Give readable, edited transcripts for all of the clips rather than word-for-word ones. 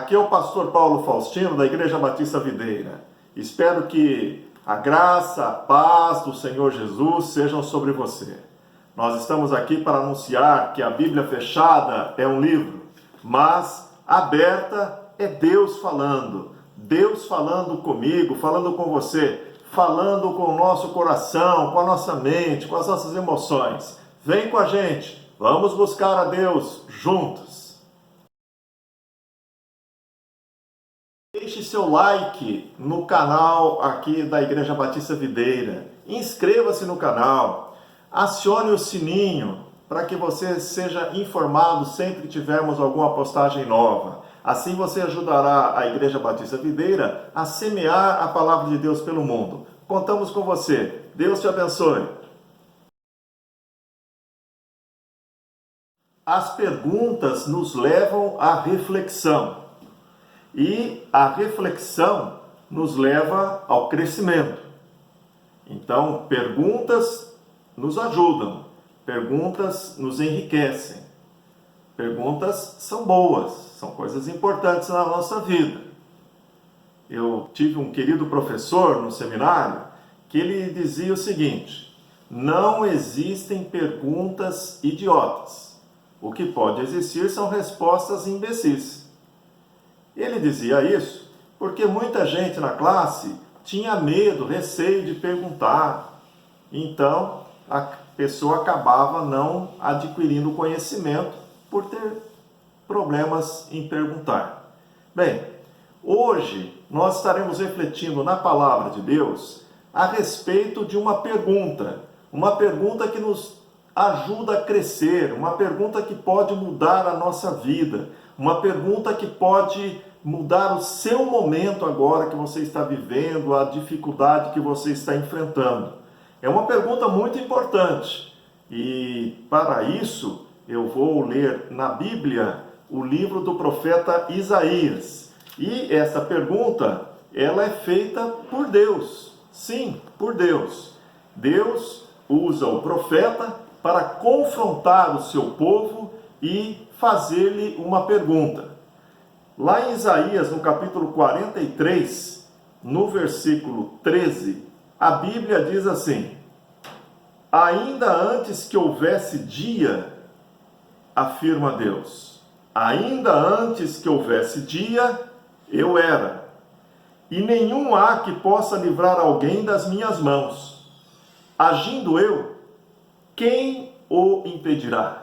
Aqui é o pastor Paulo Faustino, da Igreja Batista Videira. Espero que a graça, a paz do Senhor Jesus sejam sobre você. Nós estamos aqui para anunciar que a Bíblia fechada é um livro, mas aberta é Deus falando. Deus falando comigo, falando com você, falando com o nosso coração, com a nossa mente, com as nossas emoções. Vem com a gente, vamos buscar a Deus juntos. Deixe seu like no canal aqui da Igreja Batista Videira. Inscreva-se no canal. Acione o sininho para que você seja informado sempre que tivermos alguma postagem nova. Assim você ajudará a Igreja Batista Videira a semear a palavra de Deus pelo mundo. Contamos com você. Deus te abençoe. As perguntas nos levam à reflexão. E a reflexão nos leva ao crescimento. Então, perguntas nos ajudam, perguntas nos enriquecem. Perguntas são boas, são coisas importantes na nossa vida. Eu tive um querido professor no seminário que ele dizia o seguinte: não existem perguntas idiotas. O que pode existir são respostas imbecis. Ele dizia isso porque muita gente na classe tinha medo, receio de perguntar. Então, a pessoa acabava não adquirindo conhecimento por ter problemas em perguntar. Bem, hoje nós estaremos refletindo na palavra de Deus a respeito de uma pergunta que nos ajuda a crescer, uma pergunta que pode mudar a nossa vida, uma pergunta que pode mudar o seu momento agora que você está vivendo, a dificuldade que você está enfrentando. É uma pergunta muito importante e para isso eu vou ler na Bíblia o livro do profeta Isaías. E essa pergunta, ela é feita por Deus. Sim, por Deus. Deus usa o profeta para confrontar o seu povo e fazer-lhe uma pergunta. Lá em Isaías, no capítulo 43, no versículo 13, a Bíblia diz assim: ainda antes que houvesse dia, afirma Deus, ainda antes que houvesse dia, eu era, e nenhum há que possa livrar alguém das minhas mãos. Agindo eu, quem o impedirá?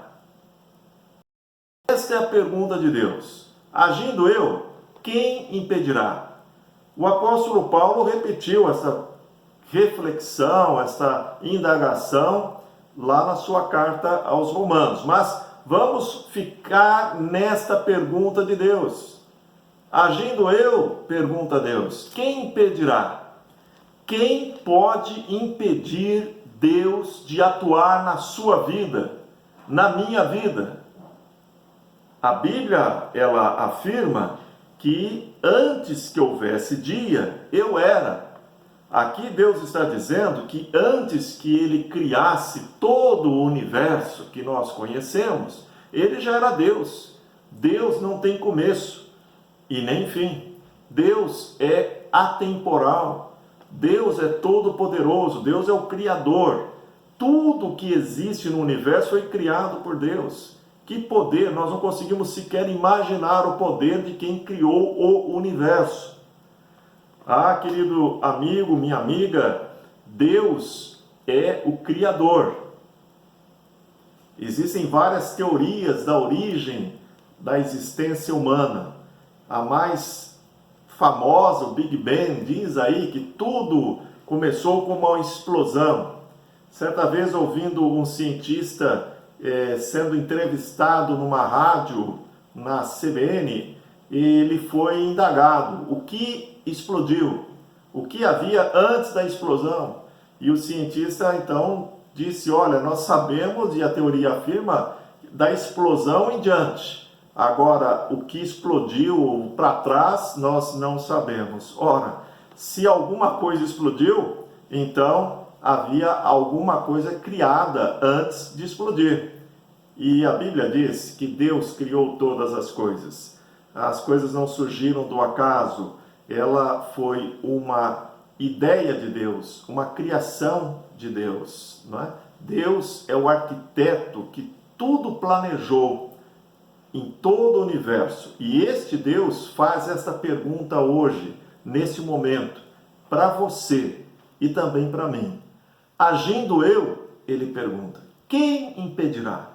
Esta é a pergunta de Deus. Agindo eu, quem impedirá? O apóstolo Paulo repetiu essa reflexão, essa indagação lá na sua carta aos Romanos. Mas vamos ficar nesta pergunta de Deus. Agindo eu, pergunta Deus, quem impedirá? Quem pode impedir Deus de atuar na sua vida, na minha vida? A Bíblia, ela afirma que antes que houvesse dia, eu era. Aqui Deus está dizendo que antes que Ele criasse todo o universo que nós conhecemos, Ele já era Deus. Deus não tem começo e nem fim. Deus é atemporal. Deus é todo-poderoso. Deus é o Criador. Tudo que existe no universo foi criado por Deus. Que poder! Nós não conseguimos sequer imaginar o poder de quem criou o universo. Ah, querido amigo, minha amiga, Deus é o Criador. Existem várias teorias da origem da existência humana. A mais famosa, o Big Bang, diz aí que tudo começou com uma explosão. Certa vez, ouvindo um cientista sendo entrevistado numa rádio, na CBN, ele foi indagado: o que explodiu? O que havia antes da explosão? E o cientista então disse: olha, nós sabemos, e a teoria afirma, da explosão em diante. Agora, o que explodiu para trás, nós não sabemos. Ora, se alguma coisa explodiu, então havia alguma coisa criada antes de explodir. E a Bíblia diz que Deus criou todas as coisas. as coisas não surgiram do acaso, ela foi uma ideia de Deus, uma criação de Deus, não é? Deus é o arquiteto que tudo planejou em todo o universo. E este Deus faz esta pergunta hoje, nesse momento, para você e também para mim. Agindo eu, ele pergunta, quem impedirá?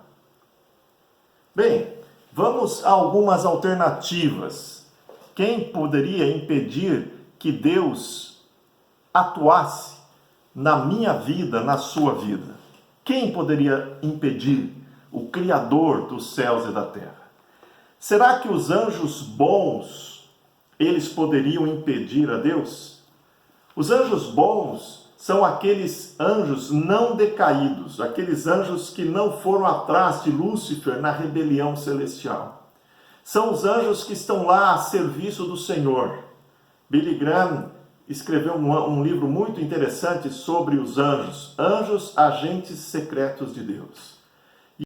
Bem, vamos a algumas alternativas. Quem poderia impedir que Deus atuasse na minha vida, na sua vida? Quem poderia impedir o Criador dos céus e da terra? Será que os anjos bons, eles poderiam impedir a Deus? Os anjos bons são aqueles anjos não decaídos, aqueles anjos que não foram atrás de Lúcifer na rebelião celestial. São os anjos que estão lá a serviço do Senhor. Billy Graham escreveu um livro muito interessante sobre os anjos, anjos agentes secretos de Deus. E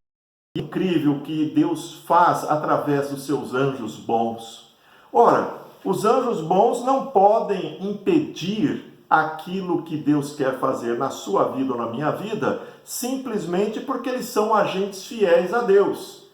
é incrível o que Deus faz através dos seus anjos bons. Ora, os anjos bons não podem impedir aquilo que Deus quer fazer na sua vida ou na minha vida, simplesmente porque eles são agentes fiéis a Deus.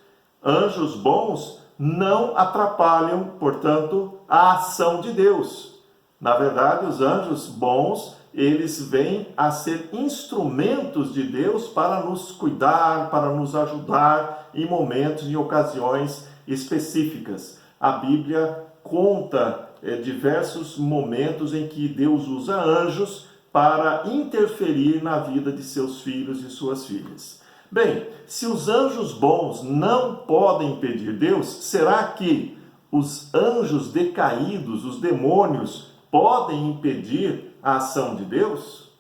Anjos bons não atrapalham, portanto, a ação de Deus. Na verdade, os anjos bons, eles vêm a ser instrumentos de Deus para nos cuidar, para nos ajudar em momentos, em ocasiões específicas. A Bíblia conta diversos momentos em que Deus usa anjos para interferir na vida de seus filhos e suas filhas. Bem, se os anjos bons não podem impedir Deus, será que os anjos decaídos, os demônios, podem impedir a ação de Deus?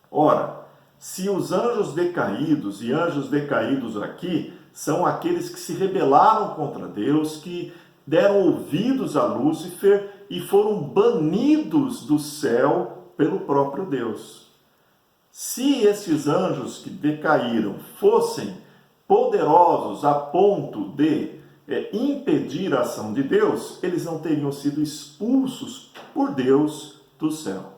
Ora, se os anjos decaídos, e anjos decaídos aqui, são aqueles que se rebelaram contra Deus, que deram ouvidos a Lúcifer e foram banidos do céu pelo próprio Deus. Se esses anjos que decaíram fossem poderosos a ponto de impedir a ação de Deus, eles não teriam sido expulsos por Deus do céu.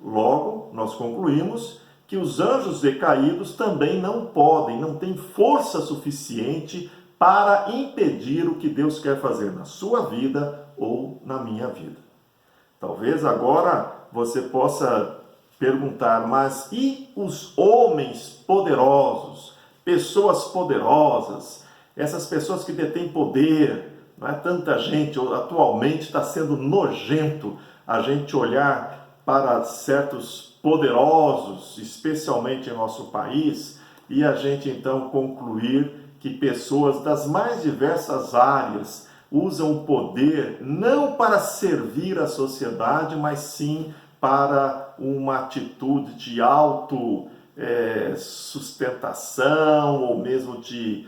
Logo, nós concluímos que os anjos decaídos também não podem, não têm força suficiente para impedir o que Deus quer fazer na sua vida ou na minha vida. Talvez agora você possa perguntar, mas e os homens poderosos, pessoas poderosas, essas pessoas que detêm poder? Não é? Tanta gente, atualmente está sendo nojento a gente olhar para certos poderosos, especialmente em nosso país, e a gente então concluir que pessoas das mais diversas áreas usam o poder não para servir a sociedade, mas sim para uma atitude de autossustentação ou mesmo de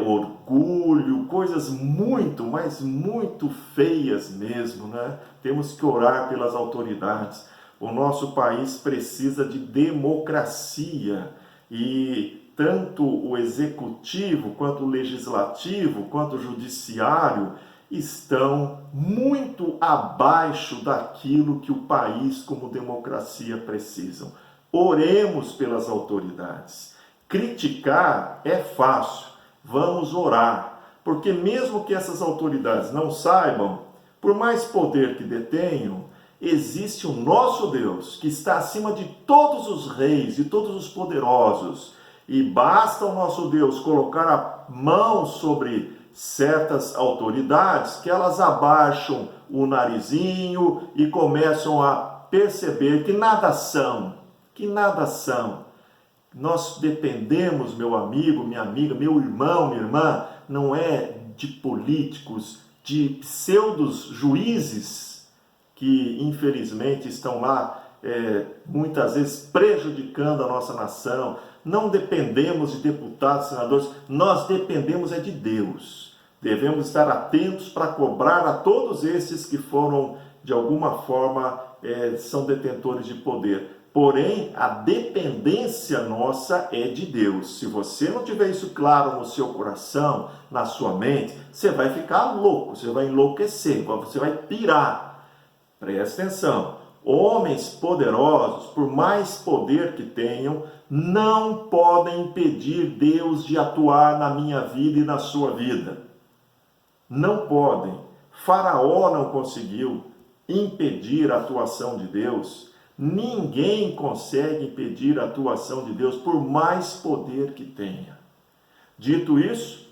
orgulho, coisas muito, mas muito feias mesmo, né? Temos que orar pelas autoridades. O nosso país precisa de democracia e tanto o executivo, quanto o legislativo, quanto o judiciário estão muito abaixo daquilo que o país como democracia precisam. Oremos pelas autoridades. Criticar é fácil, vamos orar, porque mesmo que essas autoridades não saibam, por mais poder que detenham, existe o nosso Deus, que está acima de todos os reis e todos os poderosos, e basta o nosso Deus colocar a mão sobre certas autoridades que elas abaixam o narizinho e começam a perceber que nada são, Nós dependemos, meu amigo, minha amiga, meu irmão, minha irmã, não é de políticos, de pseudos juízes que infelizmente estão lá muitas vezes prejudicando a nossa nação. Não dependemos de deputados, senadores, nós dependemos de Deus. Devemos estar atentos para cobrar a todos esses que foram, de alguma forma, são detentores de poder. Porém, a dependência nossa é de Deus. Se você não tiver isso claro no seu coração, na sua mente, você vai ficar louco, você vai enlouquecer, você vai pirar. Presta atenção. Homens poderosos, por mais poder que tenham, não podem impedir Deus de atuar na minha vida e na sua vida. Não podem. Faraó não conseguiu impedir a atuação de Deus. Ninguém consegue impedir a atuação de Deus, por mais poder que tenha. Dito isso,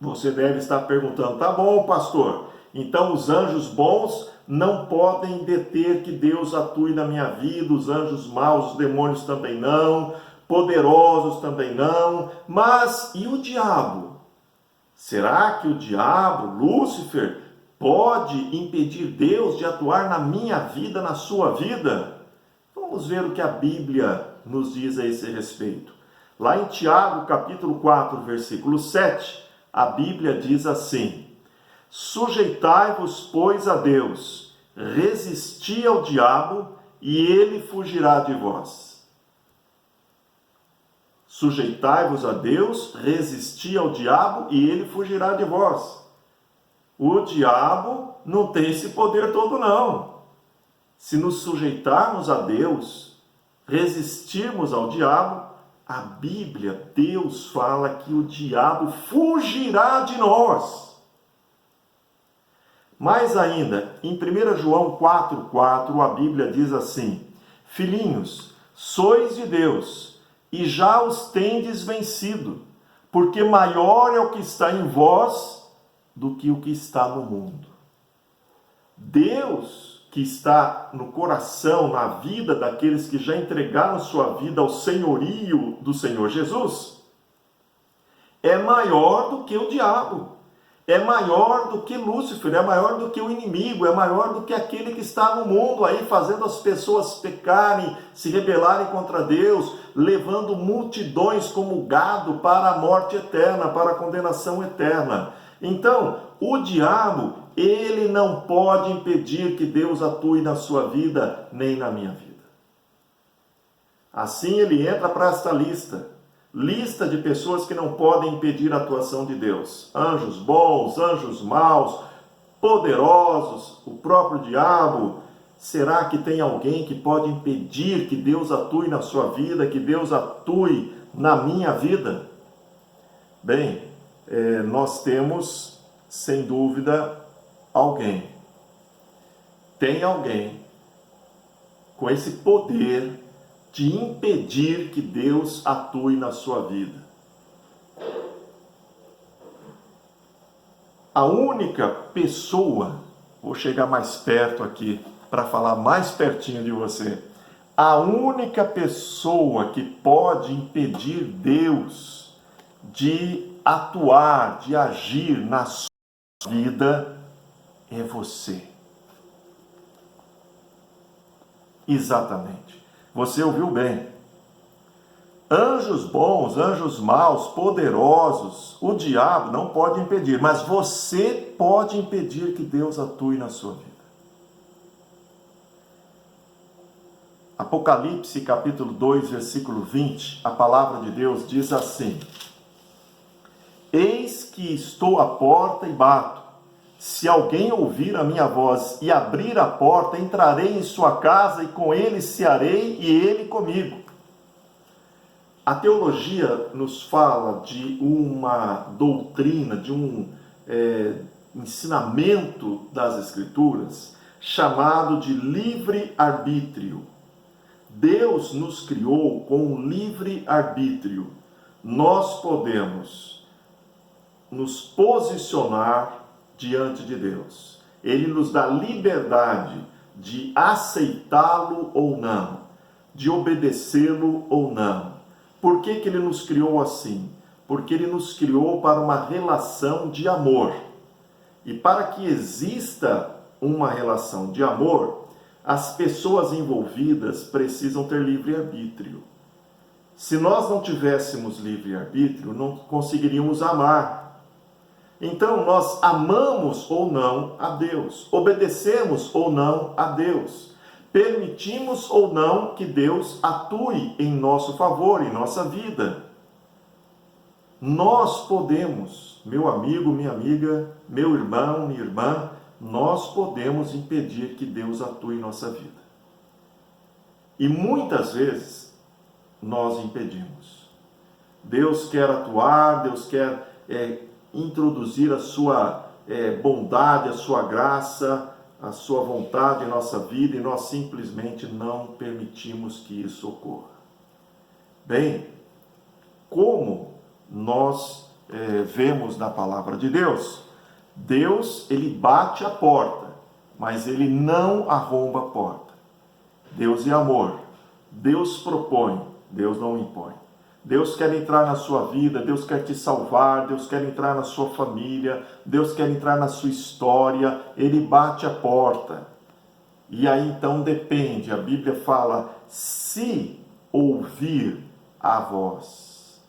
você deve estar perguntando, tá bom, pastor, então os anjos bons não podem deter que Deus atue na minha vida, os anjos maus, os demônios também não, poderosos também não, mas e o diabo? Será que o diabo, Lúcifer, pode impedir Deus de atuar na minha vida, na sua vida? Vamos ver o que a Bíblia nos diz a esse respeito. Lá em Tiago, capítulo 4, versículo 7, a Bíblia diz assim: sujeitai-vos, pois, a Deus, resisti ao diabo, e ele fugirá de vós. Sujeitai-vos a Deus, resisti ao diabo, e ele fugirá de vós. O diabo não tem esse poder todo, não. Se nos sujeitarmos a Deus, resistirmos ao diabo, a Bíblia, Deus fala que o diabo fugirá de nós. Mais ainda, em 1 João 4,4, a Bíblia diz assim: filhinhos, sois de Deus, e já os tendes vencido, porque maior é o que está em vós do que o que está no mundo. Deus, que está no coração, na vida daqueles que já entregaram sua vida ao senhorio do Senhor Jesus, é maior do que o diabo, é maior do que Lúcifer, é maior do que o inimigo, é maior do que aquele que está no mundo aí fazendo as pessoas pecarem, se rebelarem contra Deus, levando multidões como gado para a morte eterna, para a condenação eterna. Então, o diabo, ele não pode impedir que Deus atue na sua vida, nem na minha vida. Assim ele entra para esta lista de pessoas que não podem impedir a atuação de Deus. Anjos bons, anjos maus, poderosos, o próprio diabo. Será que tem alguém que pode impedir que Deus atue na sua vida, que Deus atue na minha vida? Bem, nós temos, sem dúvida, alguém. Tem alguém com esse poder de impedir que Deus atue na sua vida. A única pessoa, vou chegar mais perto aqui para falar mais pertinho de você, a única pessoa que pode impedir Deus de atuar, de agir na sua vida é você. Exatamente. Você ouviu bem. Anjos bons, anjos maus, poderosos, o diabo não pode impedir, mas você pode impedir que Deus atue na sua vida. Apocalipse capítulo 2, versículo 20, a palavra de Deus diz assim: eis que estou à porta e bato. Se alguém ouvir a minha voz e abrir a porta, entrarei em sua casa e com ele cearei e ele comigo. A teologia nos fala de uma doutrina, de um ensinamento das Escrituras chamado de livre-arbítrio. Deus nos criou com um livre-arbítrio. Nós podemos nos posicionar diante de Deus. Ele nos dá liberdade de aceitá-lo ou não, de obedecê-lo ou não. Por que que ele nos criou assim? Porque ele nos criou para uma relação de amor. E para que exista uma relação de amor, as pessoas envolvidas precisam ter livre-arbítrio. Se nós não tivéssemos livre-arbítrio, não conseguiríamos amar. Então, nós amamos ou não a Deus, obedecemos ou não a Deus. permitimos ou não que Deus atue em nosso favor, em nossa vida. Nós podemos, meu amigo, minha amiga, meu irmão, minha irmã, nós podemos impedir que Deus atue em nossa vida. E muitas vezes nós impedimos. Deus quer atuar, Deus quer introduzir a sua bondade, a sua graça, a sua vontade em nossa vida, e nós simplesmente não permitimos que isso ocorra. Bem, como nós vemos na palavra de Deus, Deus, ele bate a porta, mas ele não arromba a porta. Deus é amor, Deus propõe, Deus não impõe. Deus quer entrar na sua vida, Deus quer te salvar, Deus quer entrar na sua família, Deus quer entrar na sua história, ele bate a porta. E aí então depende, a Bíblia fala, se ouvir a voz.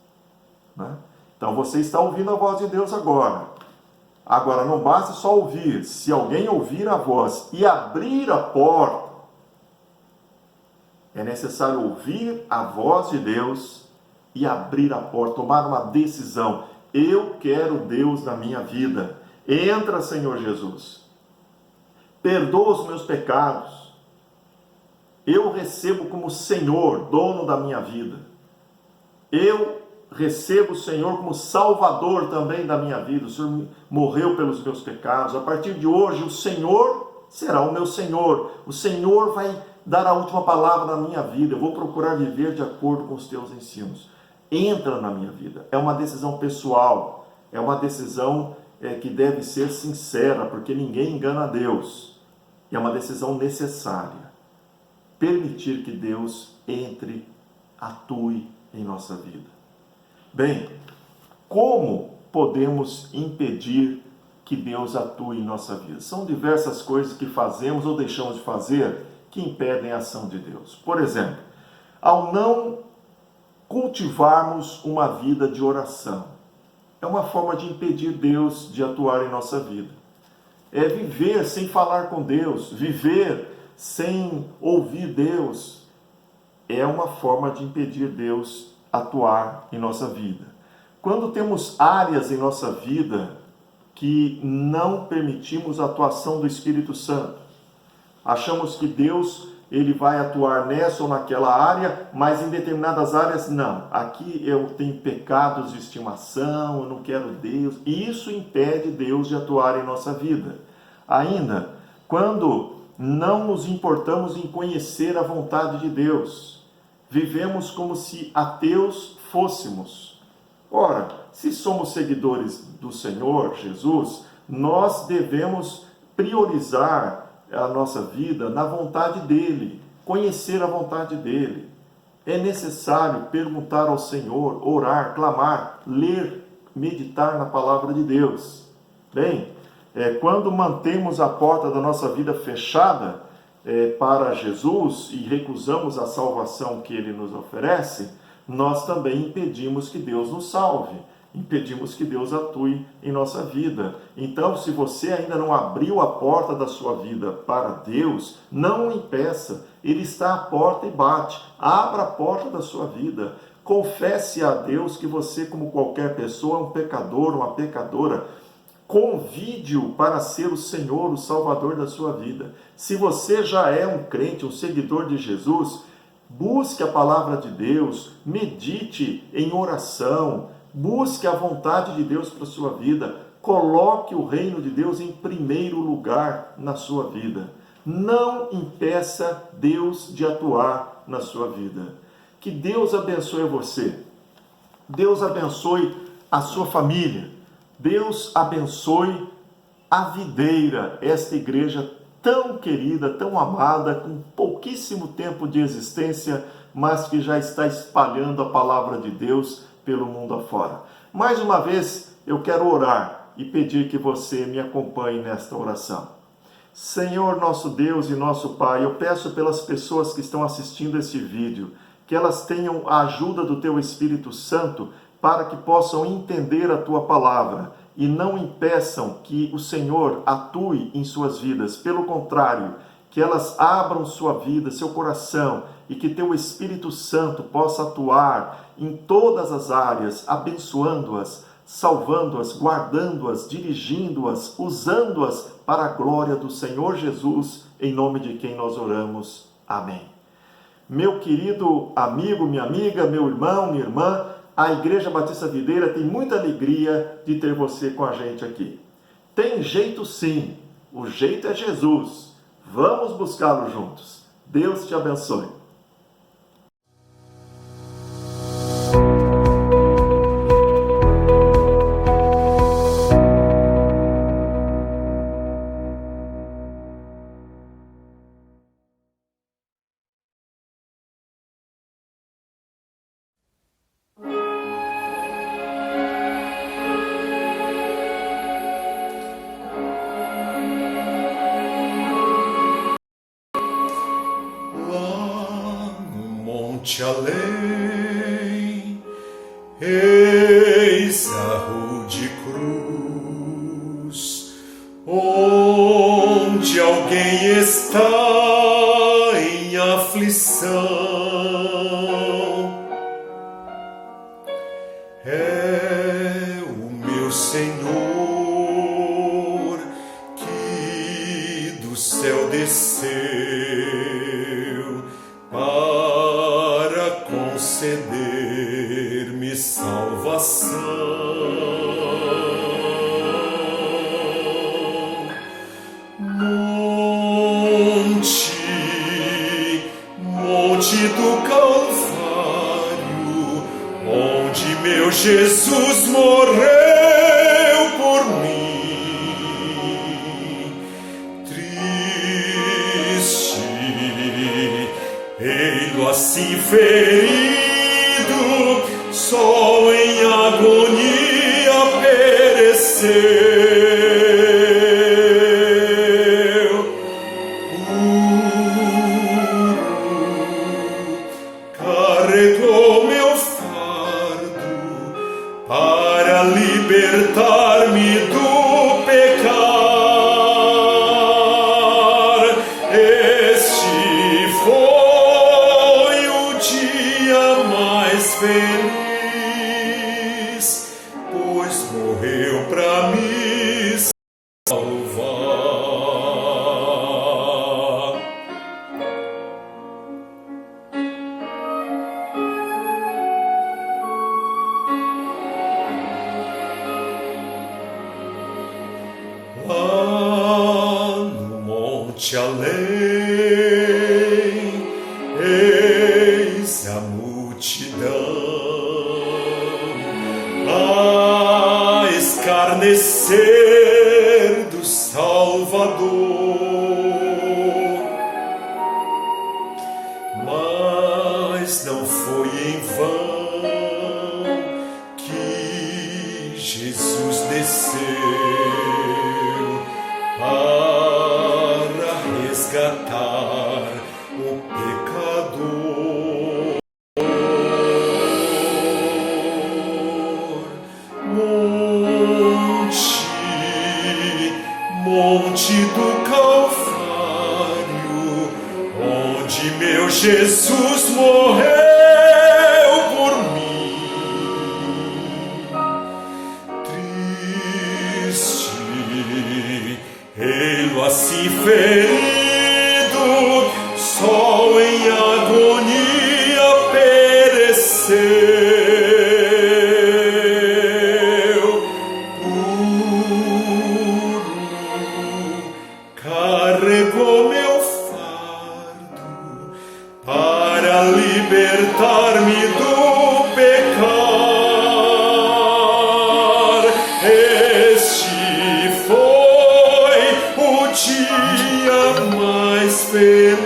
Né? Então você está ouvindo a voz de Deus agora. Agora não basta só ouvir, se alguém ouvir a voz e abrir a porta, é necessário ouvir a voz de Deus e abrir a porta, tomar uma decisão. Eu quero Deus na minha vida. Entra, Senhor Jesus. Perdoa os meus pecados. Eu recebo como Senhor, dono da minha vida. Eu recebo o Senhor como Salvador também da minha vida. O Senhor morreu pelos meus pecados. A partir de hoje, o Senhor será o meu Senhor. O Senhor vai dar a última palavra na minha vida. Eu vou procurar viver de acordo com os teus ensinos. Entra na minha vida. É uma decisão pessoal. É uma decisão que deve ser sincera, porque ninguém engana a Deus. E é uma decisão necessária. Permitir que Deus entre, atue em nossa vida. Bem, como podemos impedir que Deus atue em nossa vida? São diversas coisas que fazemos ou deixamos de fazer que impedem a ação de Deus. Por exemplo, ao não cultivarmos uma vida de oração, é uma forma de impedir Deus de atuar em nossa vida. É viver sem falar com Deus, viver sem ouvir Deus, é uma forma de impedir Deus atuar em nossa vida. Quando temos áreas em nossa vida que não permitimos a atuação do Espírito Santo, achamos que Deus ele vai atuar nessa ou naquela área, mas em determinadas áreas não. Aqui eu tenho pecados de estimação, eu não quero Deus. E isso impede Deus de atuar em nossa vida. Ainda, quando não nos importamos em conhecer a vontade de Deus, vivemos como se ateus fôssemos. Ora, se somos seguidores do Senhor Jesus, nós devemos priorizar a nossa vida na vontade dele, conhecer a vontade dele. É necessário perguntar ao Senhor, orar, clamar, ler, meditar na palavra de Deus. Bem, quando mantemos a porta da nossa vida fechada para Jesus e recusamos a salvação que ele nos oferece, nós também impedimos que Deus nos salve. Impedimos que Deus atue em nossa vida. Então, se você ainda não abriu a porta da sua vida para Deus, não o impeça. Ele está à porta e bate. Abra a porta da sua vida. Confesse a Deus que você, como qualquer pessoa, é um pecador, uma pecadora. Convide-o para ser o Senhor, o Salvador da sua vida. Se você já é um crente, um seguidor de Jesus, busque a palavra de Deus, medite em oração, busque a vontade de Deus para a sua vida. Coloque o reino de Deus em primeiro lugar na sua vida. Não impeça Deus de atuar na sua vida. Que Deus abençoe você. Deus abençoe a sua família. Deus abençoe a videira, esta igreja tão querida, tão amada, com pouquíssimo tempo de existência, mas que já está espalhando a palavra de Deus pelo mundo afora. Mais uma vez, eu quero orar e pedir que você me acompanhe nesta oração. Senhor, nosso Deus e nosso Pai, eu peço pelas pessoas que estão assistindo este vídeo, que elas tenham a ajuda do Teu Espírito Santo para que possam entender a Tua palavra e não impeçam que o Senhor atue em suas vidas. Pelo contrário, que elas abram sua vida, seu coração, e que teu Espírito Santo possa atuar em todas as áreas, abençoando-as, salvando-as, guardando-as, dirigindo-as, usando-as para a glória do Senhor Jesus, em nome de quem nós oramos. Amém. Meu querido amigo, minha amiga, meu irmão, minha irmã, a Igreja Batista Videira tem muita alegria de ter você com a gente aqui. Tem jeito sim, o jeito é Jesus. Vamos buscá-lo juntos. Deus te abençoe. Monte além, eis a rude cruz, onde alguém está em aflição. É o meu Senhor que do céu desceu para conceder-me salvação. Monte do Calvário, onde meu Jesus morreu por mim, triste, ei-lo assim ferido, só em agonia pereceu. Carregou meu fardo para libertar-me do pecar. Este foi o dia mais feliz, pois morreu para me salvar. Lá no monte além, eis a multidão a escarnecer do Salvador, mas não foi em vão que Jesus desceu para resgatar o pecador. Monte do Calvário, onde meu Jesus morreu por mim, triste, ei-lo assim ferido, só em agonia pereceu. Carregou meu fardo para libertar-me do pecar. Este foi o dia mais feliz,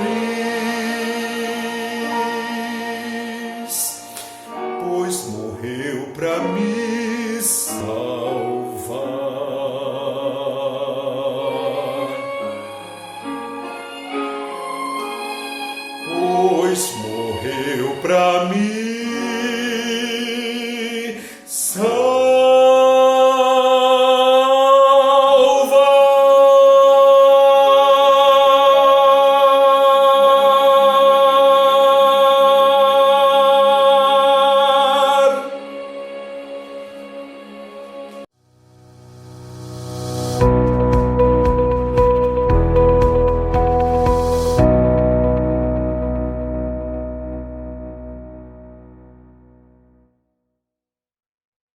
pois morreu para me salvar. Pois morreu pra mim.